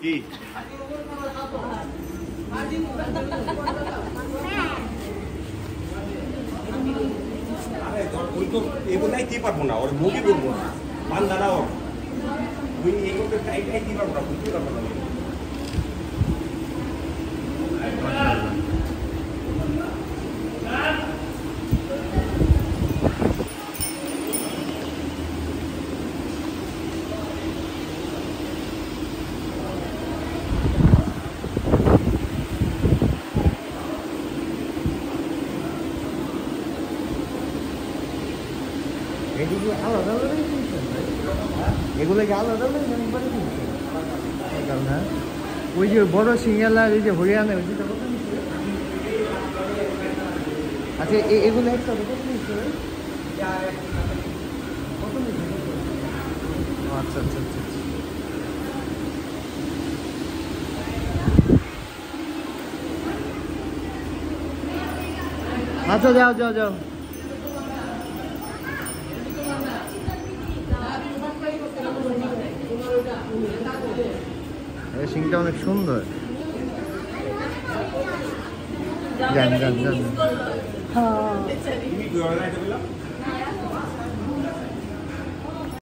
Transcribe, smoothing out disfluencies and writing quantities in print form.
কি ওই তো এগুলাই কি পারবো না, ওর মুভি করবো না, মান দাঁড়াও ওই এগুলো এটাই কি পারবো না, বুঝতে পারবো না। এগুলো আলাদা আলাদাই কিনছেন ভাই? এগুলো কি আলাদা আলাদা একবারে কিনছেন? না ওই যে বড় সিঙ্গালা ওই যে হরিয়ানা ওই যেটা কত নিচ্ছে? আচ্ছা এগুলো একসাথে কত নিচ্ছে? কত নিচ্ছে? আচ্ছা আচ্ছা আচ্ছা আচ্ছা যাও যাও যাও। সিংটা অনেক সুন্দর। জান জান জান। তুমি